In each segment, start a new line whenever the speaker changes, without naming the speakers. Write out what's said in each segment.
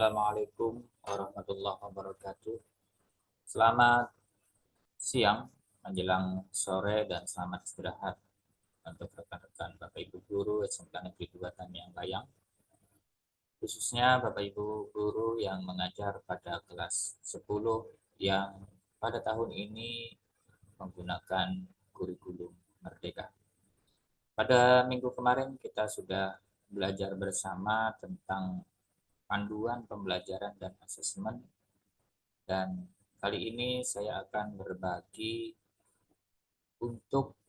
Assalamualaikum warahmatullahi wabarakatuh. Selamat siang, menjelang sore, dan selamat istirahat untuk rekan-rekan Bapak Ibu Guru SMK Negeri 2 Tamiang Bayang, khususnya Bapak Ibu Guru yang mengajar pada kelas 10 yang pada tahun ini menggunakan kurikulum Merdeka. Pada minggu kemarin kita sudah belajar bersama tentang panduan pembelajaran dan asesmen. Dan kali ini saya akan berbagi untuk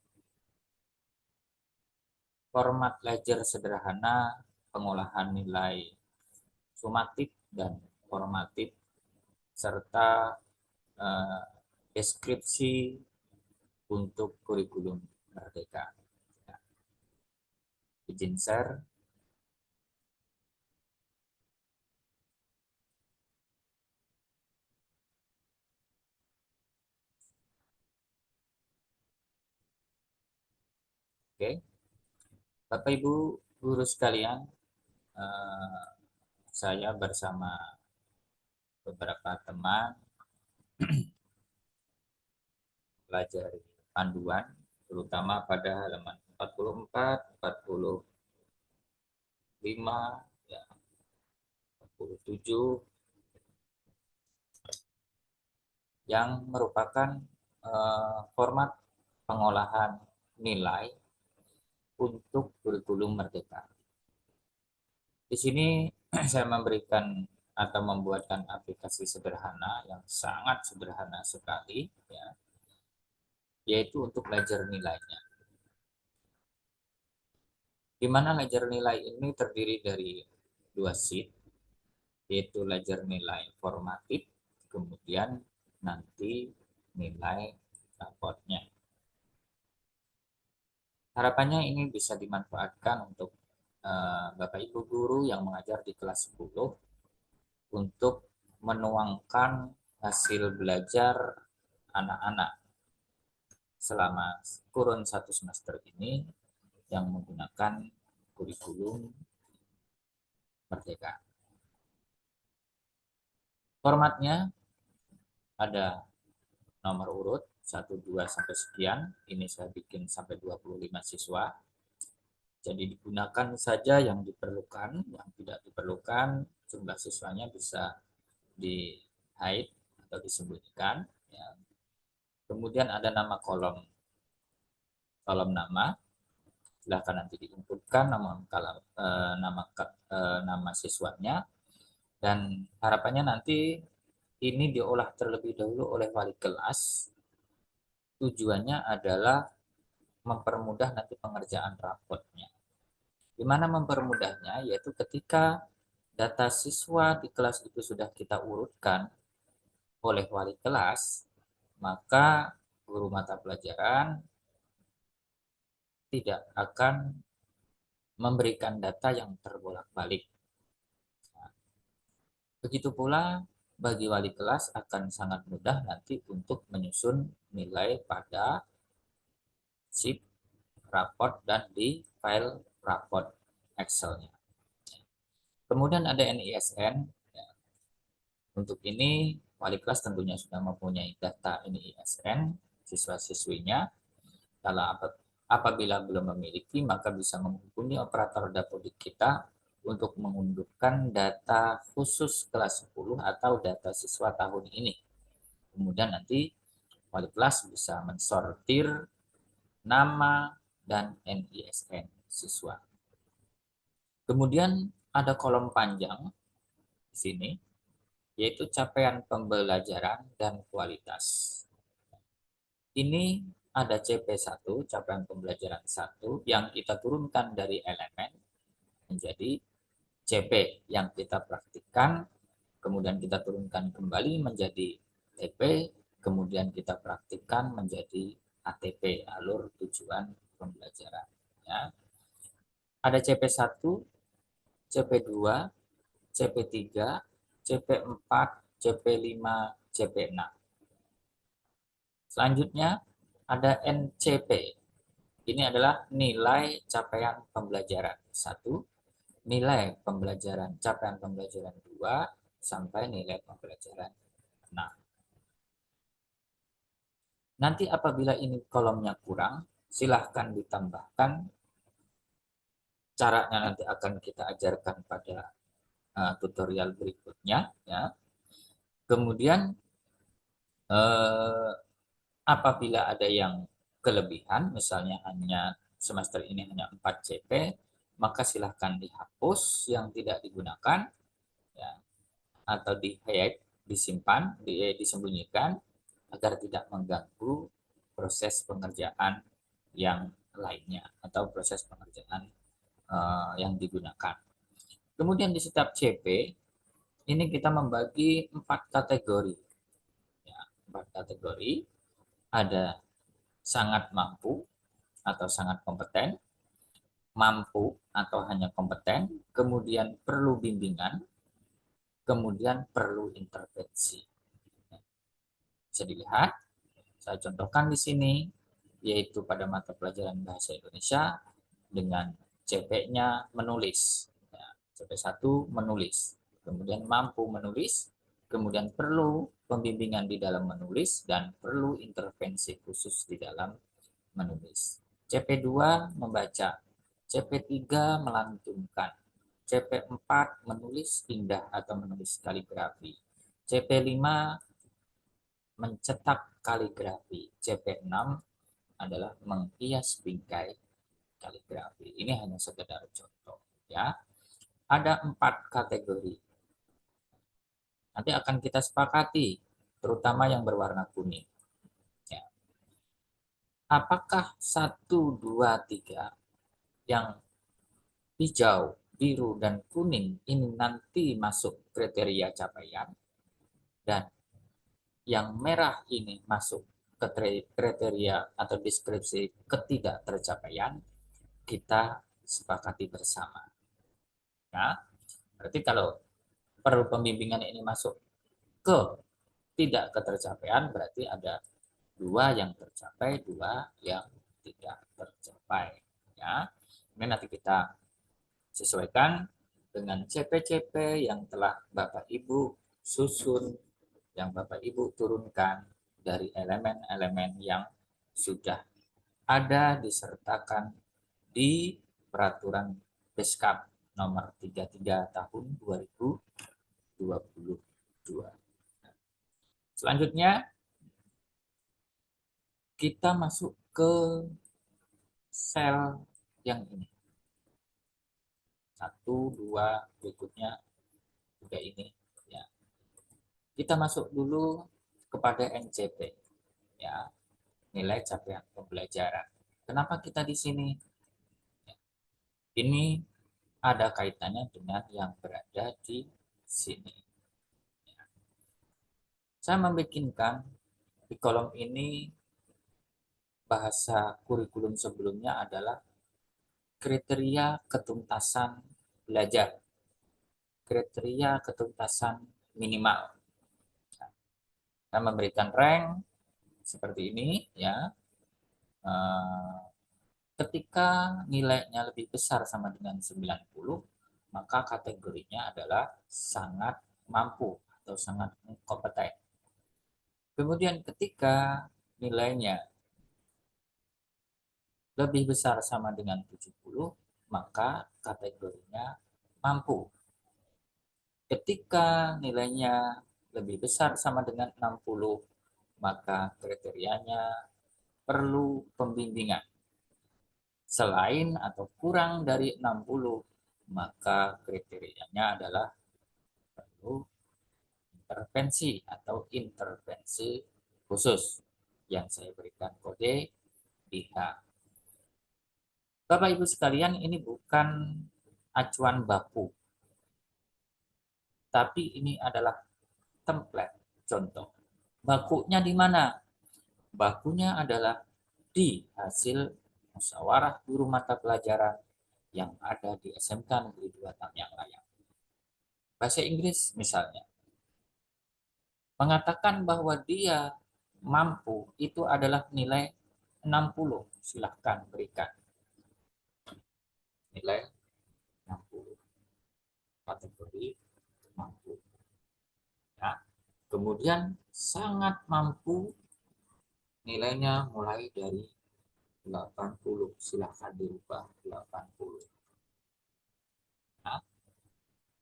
format ledger sederhana, pengolahan nilai sumatif dan formatif, serta deskripsi untuk kurikulum Merdeka. Nah, izin share. Oke, Bapak Ibu guru sekalian, saya bersama beberapa teman pelajari panduan, terutama pada halaman 44, 45, ya, 47, yang merupakan format pengolahan nilai untuk kurikulum Merdeka. Di sini saya memberikan atau membuatkan aplikasi sederhana yang sangat sederhana sekali, ya, yaitu untuk ledger nilainya. Di mana ledger nilai ini terdiri dari dua sheet, yaitu ledger nilai formatif, kemudian nanti nilai rapotnya. Harapannya ini bisa dimanfaatkan untuk Bapak Ibu guru yang mengajar di kelas 10 untuk menuangkan hasil belajar anak-anak selama kurun satu semester ini yang menggunakan kurikulum Merdeka. Formatnya ada nomor urut 1, 2, sampai sekian. Ini saya bikin sampai 25 siswa. Jadi digunakan saja yang diperlukan, yang tidak diperlukan jumlah siswanya bisa di hide atau disembunyikan. Ya. Kemudian ada nama kolom nama. Silahkan nanti diinputkan nama siswanya, dan harapannya nanti ini diolah terlebih dahulu oleh wali kelas. Tujuannya adalah mempermudah nanti pengerjaan rapotnya. Di mana mempermudahnya, yaitu ketika data siswa di kelas itu sudah kita urutkan oleh wali kelas, maka guru mata pelajaran tidak akan memberikan data yang terbolak-balik. Nah, begitu pula bagi wali kelas akan sangat mudah nanti untuk menyusun nilai pada sheet raport dan di file raport Excel-nya. Kemudian ada NISN. Untuk ini wali kelas tentunya sudah mempunyai data NISN siswa-siswinya. Kalau apabila belum memiliki, maka bisa menghubungi operator dapodik kita untuk mengundurkan data khusus kelas 10 atau data siswa tahun ini. Kemudian nanti wali kelas bisa mensortir nama dan NISN siswa. Kemudian ada kolom panjang di sini, yaitu capaian pembelajaran dan kualitas. Ini ada CP1, capaian pembelajaran 1, yang kita turunkan dari elemen menjadi CP yang kita praktikkan, kemudian kita turunkan kembali menjadi TP, kemudian kita praktikkan menjadi ATP, alur tujuan pembelajaran. Ya. Ada CP1, CP2, CP3, CP4, CP5, CP6. Selanjutnya ada NCP. Ini adalah nilai capaian pembelajaran 1, nilai pembelajaran capaian pembelajaran 2, sampai nilai pembelajaran 6. Nanti apabila ini kolomnya kurang, silahkan ditambahkan. Caranya nanti akan kita ajarkan pada tutorial berikutnya. Ya. Kemudian eh, apabila ada yang kelebihan, misalnya hanya semester ini hanya 4 CP, maka silahkan dihapus yang tidak digunakan, ya, atau di-hide, disimpan, disembunyikan, agar tidak mengganggu proses pengerjaan yang lainnya atau proses pengerjaan yang digunakan. Kemudian di setiap CP ini kita membagi 4 kategori. Ya, 4 kategori. Ada sangat mampu atau sangat kompeten, mampu atau hanya kompeten, kemudian perlu bimbingan, kemudian perlu intervensi. Bisa dilihat, saya contohkan di sini, yaitu pada mata pelajaran Bahasa Indonesia dengan CP-nya menulis. Ya, CP1 menulis, kemudian mampu menulis, kemudian perlu pembimbingan di dalam menulis, dan perlu intervensi khusus di dalam menulis. CP2 membaca, CP3 melantunkan, CP4 menulis indah atau menulis kaligrafi, CP5 mencetak kaligrafi, CP6 adalah menghias bingkai kaligrafi. Ini hanya sekedar contoh, ya. Ada 4 kategori. Nanti akan kita sepakati, terutama yang berwarna kuning. Ya. Apakah 1, 2, 3 yang hijau, biru, dan kuning ini nanti masuk kriteria capaian, dan yang merah ini masuk kriteria atau deskripsi ketidaktercapaian, kita sepakati bersama. Ya, berarti kalau perlu pembimbingan ini masuk ke tidak ketercapaian, berarti ada 2 yang tercapai, 2 yang tidak tercapai. Ya, ini nanti kita sesuaikan dengan CP-CP yang telah Bapak Ibu susun, yang Bapak Ibu turunkan dari elemen-elemen yang sudah ada disertakan di Peraturan Beskap nomor 33 tahun 2022. Selanjutnya kita masuk ke sel yang ini. 1, 2, berikutnya juga ini. Ya. Kita masuk dulu kepada NCP, ya, nilai capaian pembelajaran. Kenapa kita di sini? Ya. Ini ada kaitannya dengan yang berada di sini. Ya. Saya membikinkan di kolom ini bahasa kurikulum sebelumnya adalah kriteria ketuntasan belajar, kriteria ketuntasan minimal. Kita memberikan rank seperti ini, ya. Ketika nilainya lebih besar sama dengan 90, maka kategorinya adalah sangat mampu atau sangat kompeten. Kemudian ketika nilainya lebih besar sama dengan 70, maka kategorinya mampu. Ketika nilainya lebih besar sama dengan 60, maka kriterianya perlu pembimbingan. Selain atau kurang dari 60, maka kriterianya adalah perlu intervensi atau intervensi khusus yang saya berikan kode IH. Bapak Ibu sekalian, ini bukan acuan baku, tapi ini adalah template contoh. Bakunya di mana? Bakunya adalah di hasil musyawarah guru mata pelajaran yang ada di SMK Negeri 2 Tamyang Layang. Bahasa Inggris misalnya, mengatakan bahwa dia mampu itu adalah nilai 60. Silahkan berikan nilai 60. Kategori mampu. Kemudian sangat mampu, nilainya mulai dari 80. Silahkan dirubah 80. Nah,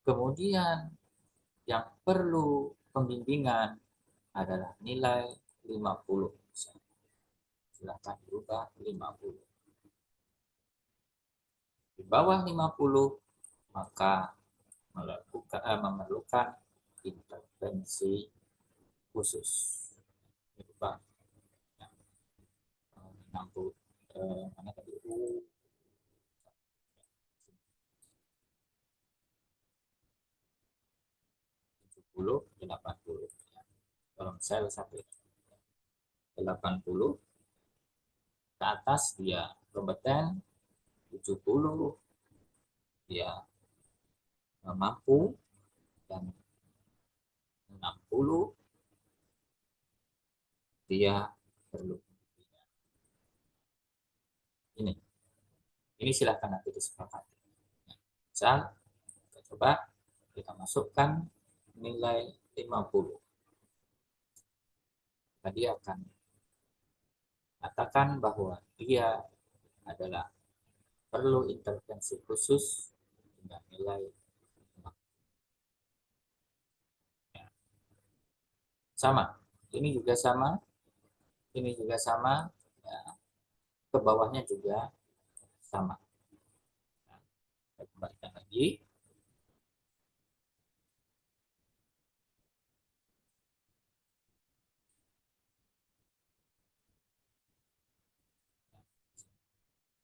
kemudian yang perlu pembimbingan adalah nilai 50. Silahkan dirubah 50. Di bawah 50 maka memerlukan intervensi khusus. Dirubah 60 mana tadi 70 80. Kalau sel sampai 80 ke atas dia kompeten, 70 dia mampu, dan 60 dia perlu. Ini silahkan nanti disepakati. Misal kita coba kita masukkan nilai 50. Tadi akan katakan bahwa dia adalah perlu intervensi khusus dengan nilai 50. Ya. Sama, ini juga sama, ini juga sama, ya. Ke bawahnya juga sama. Nah, kita kembalikan lagi.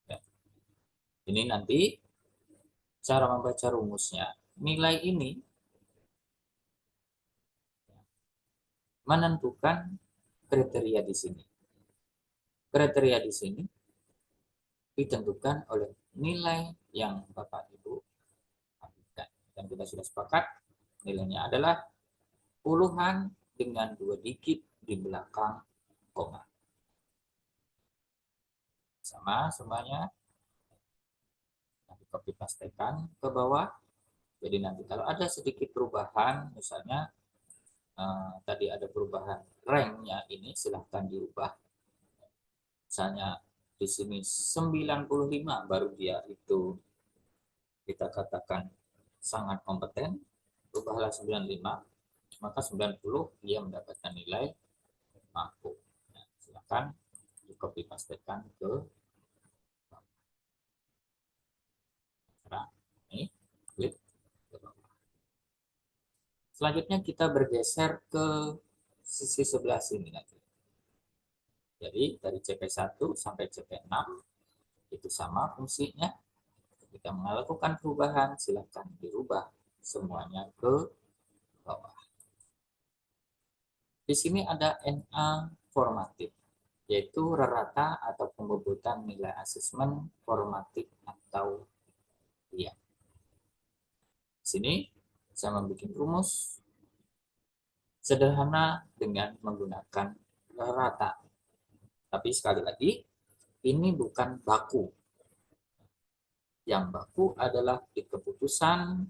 Ya. Ini nanti cara membaca rumusnya. Nilai ini menentukan kriteria di sini. Kriteria di sini ditentukan oleh nilai yang Bapak Ibu ajukan. Dan kita sudah sepakat nilainya adalah puluhan dengan 2 digit di belakang koma. Sama semuanya. Nanti copy pastekan ke bawah. Jadi nanti kalau ada sedikit perubahan, misalnya tadi ada perubahan ranknya ini, silahkan diubah. Misalnya di sini 95 baru dia itu kita katakan sangat kompeten, ubahlah 95, maka 90 dia mendapatkan nilai mampu. Nah, silakan di copy pastekan ke ini, klik ke bawah. Selanjutnya kita bergeser ke sisi sebelah sini nanti. Jadi dari CP1 sampai CP6 itu sama fungsinya. Ketika melakukan perubahan, silakan dirubah semuanya ke bawah. Di sini ada NA formatif, yaitu rata atau pembobotan nilai asesmen formatif atau iya. Di sini saya membuat rumus sederhana dengan menggunakan rata. Tapi sekali lagi, ini bukan baku. Yang baku adalah di keputusan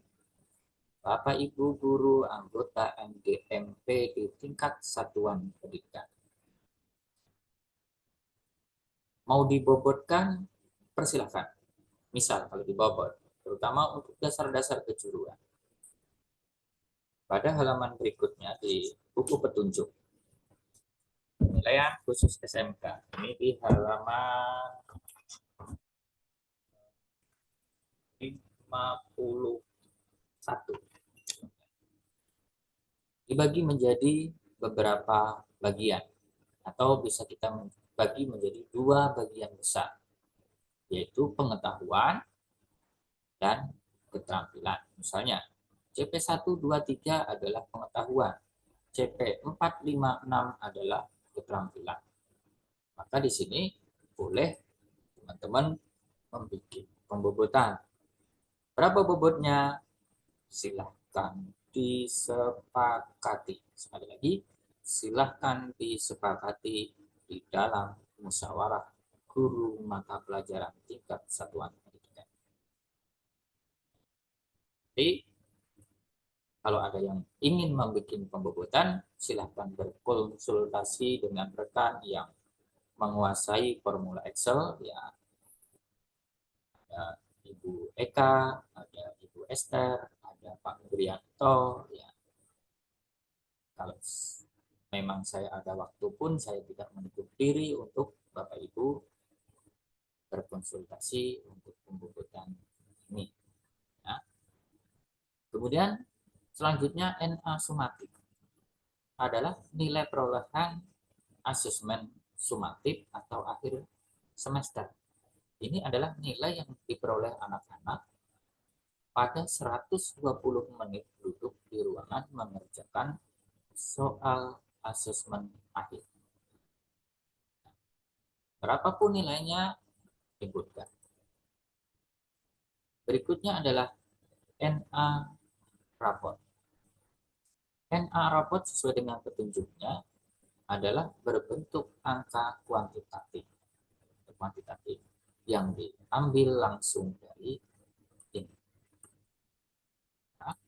Bapak Ibu guru anggota MDMP di tingkat satuan pendidikan. Mau dibobotkan, persilahkan. Misal kalau dibobot, terutama untuk dasar-dasar kejuruan. Pada halaman berikutnya di buku petunjuk penilaian khusus SMK, ini di halaman 51. Dibagi menjadi beberapa bagian, atau bisa kita bagi menjadi 2 bagian besar, yaitu pengetahuan dan keterampilan. Misalnya, CP123 adalah pengetahuan, CP456 adalah keterampilan. Maka di sini boleh teman-teman membuat pembobotan. Berapa bobotnya? Silahkan disepakati. Sekali lagi, silahkan disepakati di dalam musyawarah guru mata pelajaran tingkat satuan pendidikan. Jadi, Kalau ada yang ingin membuat pembobotan, silahkan berkonsultasi dengan rekan yang menguasai formula Excel, ya, ada Ibu Eka, ada Ibu Esther, ada Pak Grianto, ya. Kalau memang saya ada waktu pun, saya tidak menutup diri untuk Bapak Ibu berkonsultasi untuk pembobotan ini. Ya. Kemudian selanjutnya NA sumatif adalah nilai perolehan asesmen sumatif atau akhir semester. Ini adalah nilai yang diperoleh anak-anak pada 120 menit duduk di ruangan mengerjakan soal asesmen akhir. Berapapun nilainya, sebutkan. Berikutnya adalah NA raport. NA raport sesuai dengan petunjuknya adalah berbentuk angka kuantitatif yang diambil langsung dari ini. Nah,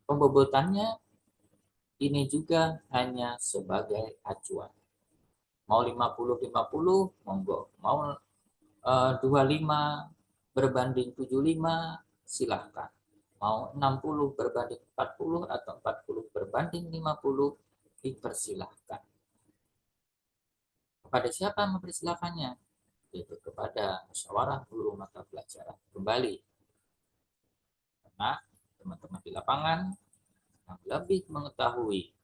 pembobotannya ini juga hanya sebagai acuan. Mau 50-50, monggo. Mau 25 berbanding 75, silahkan. Mau 60 berbanding 40 atau 40 berbanding 50, dipersilahkan. Kepada siapa mempersilahkannya? Yaitu kepada musyawarah guru mata pelajaran. Kembali, karena teman-teman di lapangan yang lebih mengetahui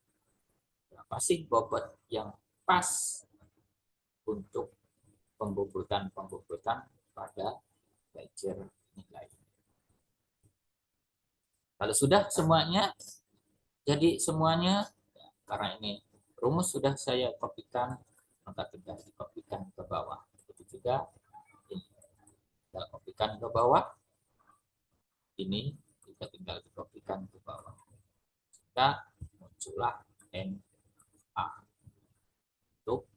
berapa sih bobot yang pas untuk pembobotan pada belajar nilai. Kalau sudah semuanya, jadi semuanya, ya, karena ini rumus sudah saya kopikan, maka tinggal dikopikan ke bawah. Begitu juga ini, tinggal kopikan ke bawah, ini juga tinggal dikopikan ke bawah. Maka muncullah NA untuk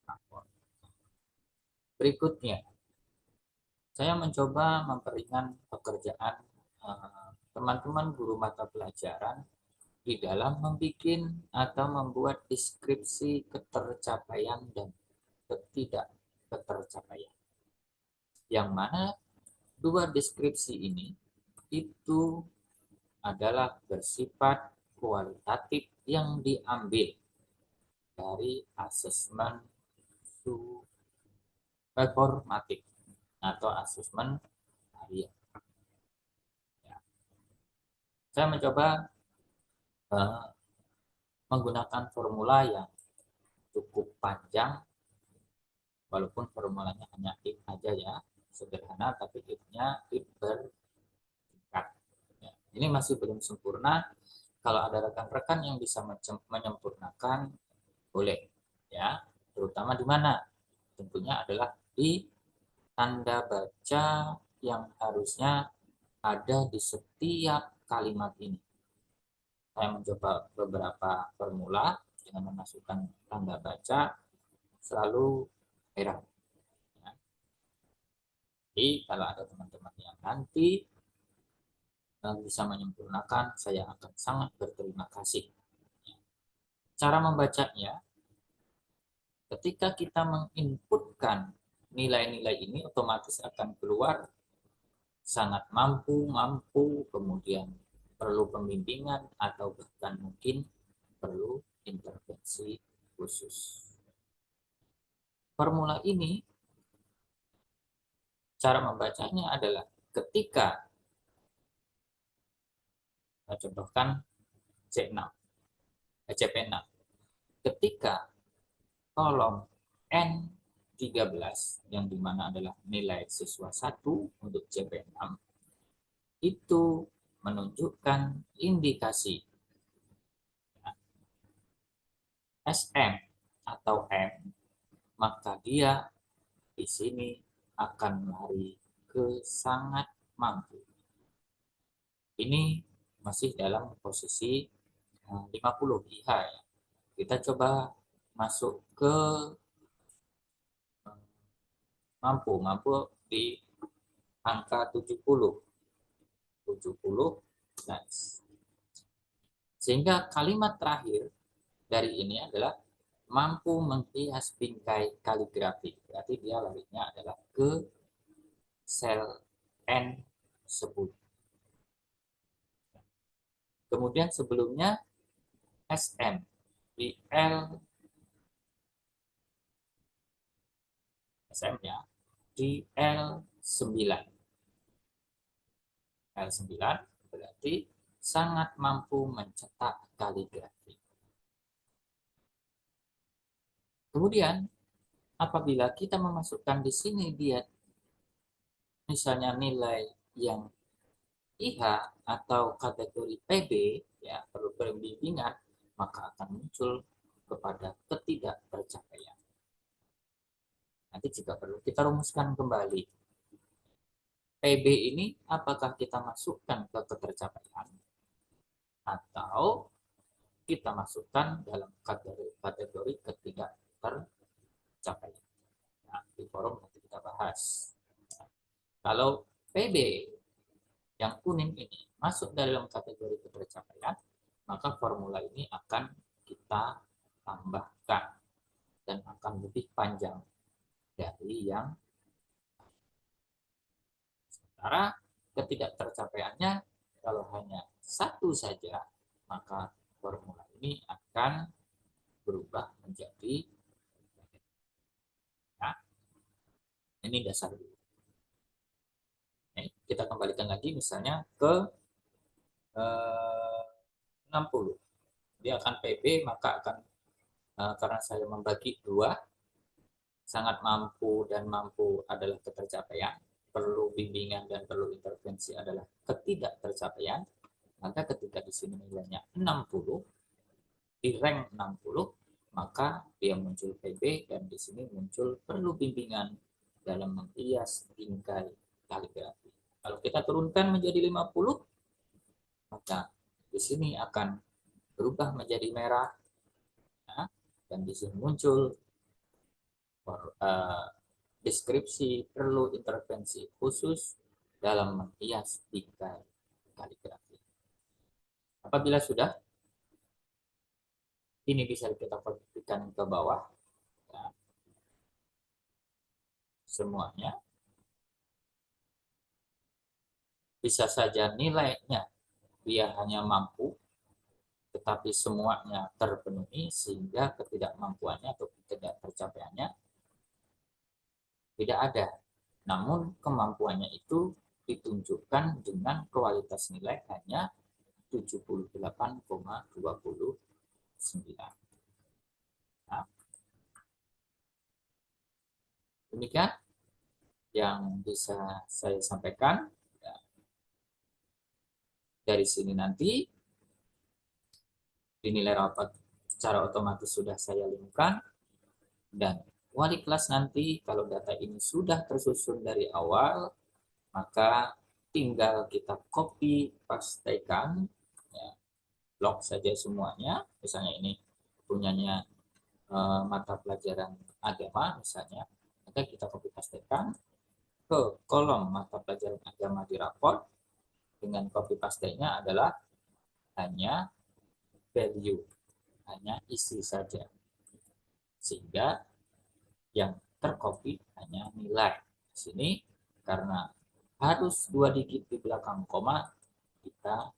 rapor. Berikutnya, saya mencoba memperingan pekerjaan teman-teman guru mata pelajaran di dalam membuat atau membuat deskripsi ketercapaian dan ketidak ketercapaian. Yang mana dua deskripsi ini itu adalah bersifat kualitatif yang diambil dari asesmen performatif atau asesmen harian. Ya. Saya mencoba menggunakan formula yang cukup panjang, walaupun formulanya hanya if aja ya, sederhana, tapi if-nya if bertingkat. Ya. Ini masih belum sempurna. Kalau ada rekan-rekan yang bisa menyempurnakan, boleh, ya. Terutama di mana? Tentunya adalah di tanda baca yang harusnya ada di setiap kalimat ini. Saya mencoba beberapa formula dengan memasukkan tanda baca, selalu error. Ya. Jadi kalau ada teman-teman yang nanti bisa menyempurnakan, saya akan sangat berterima kasih. Cara membacanya, ketika kita menginputkan nilai-nilai ini, otomatis akan keluar sangat mampu, kemudian perlu pembimbingan, atau bahkan mungkin perlu intervensi khusus. Formula ini, cara membacanya adalah ketika, saya contohkan C6, CP6, ketika kolom N13 yang dimana adalah nilai siswa 1 untuk CP6 itu menunjukkan indikasi SM atau M, maka dia di sini akan lari ke sangat mampu. Ini masih dalam posisi 50 IH ya. Kita coba masuk ke mampu di angka 70. 70, nice. Sehingga kalimat terakhir dari ini adalah mampu menghias bingkai kaligrafi. Berarti dia larinya adalah ke sel N10. Kemudian sebelumnya SM di SM-nya di L9. L9 berarti sangat mampu mencetak kaligrafi. Kemudian apabila kita memasukkan di sini dia misalnya nilai yang IH atau kategori PB, ya perlu pembimbingan, maka akan muncul kepada ketidaktercapaian. Nanti jika perlu kita rumuskan kembali. PB ini apakah kita masukkan ke ketercapaian atau kita masukkan dalam kategori ketidaktercapaian. Nah, di forum nanti kita bahas. Kalau PB yang kuning ini masuk dalam kategori ketercapaian, maka formula ini akan kita tambahkan dan akan lebih panjang dari yang sementara ketidaktercapaiannya kalau hanya satu saja, maka formula ini akan berubah menjadi, nah, ini dasar dulu. Kita kembalikan lagi misalnya ke 60. Dia akan PB, maka akan karena saya membagi dua, sangat mampu dan mampu adalah ketercapaian, perlu bimbingan dan perlu intervensi adalah ketidaktercapaian, maka ketika di sini nilainya 60, di rank 60, maka dia muncul PB dan di sini muncul perlu bimbingan dalam menghias bingkai kaligrafi. Kalau kita turunkan menjadi 50, maka di sini akan berubah menjadi merah, ya, dan di sini muncul deskripsi perlu intervensi khusus dalam menghias bingkai kaligrafi. Apabila sudah, ini bisa kita perhatikan ke bawah, ya, semuanya. Bisa saja nilainya dia hanya mampu, tetapi semuanya terpenuhi sehingga ketidakmampuannya atau ketidaktercapaiannya tidak ada. Namun kemampuannya itu ditunjukkan dengan kualitas nilai hanya 78,29. Nah, demikian yang bisa saya sampaikan. Ya, dari sini nanti dinilai rapat secara otomatis sudah saya linkkan, dan wali kelas nanti kalau data ini sudah tersusun dari awal, maka tinggal kita copy pastekan, ya, blok saja semuanya. Misalnya ini punyanya mata pelajaran agama misalnya, maka kita copy pastekan ke kolom mata pelajaran agama di raport, dengan copy pastenya adalah hanya value, hanya isi saja, sehingga yang tercopy hanya nilai. Di sini karena harus 2 digit di belakang koma, kita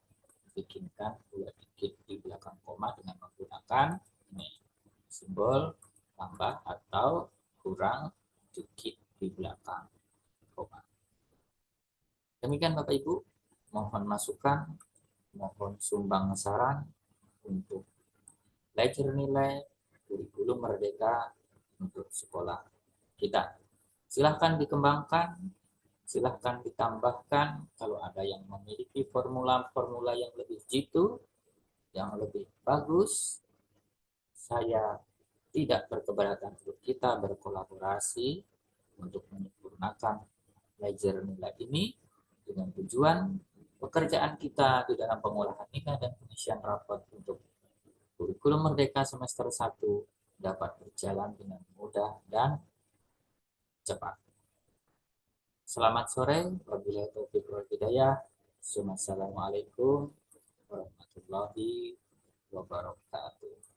bikinkan 2 digit di belakang koma dengan menggunakan ini simbol tambah atau kurang digit di belakang koma. Demikian Bapak Ibu, mohon masukan, mohon sumbang saran untuk belajar nilai kurikulum merdeka untuk sekolah kita. Silahkan dikembangkan, silahkan ditambahkan kalau ada yang memiliki formula-formula yang lebih jitu, yang lebih bagus. Saya tidak berkeberatan untuk kita berkolaborasi untuk menyempurnakan belajar nilai ini dengan tujuan pekerjaan kita di dalam pengolahan nilai dan pengisian rapot untuk kurikulum merdeka semester 1 dapat berjalan dengan mudah dan cepat. Selamat sore, wabillahi taufiq wal hidayah. Assalamualaikum warahmatullahi wabarakatuh.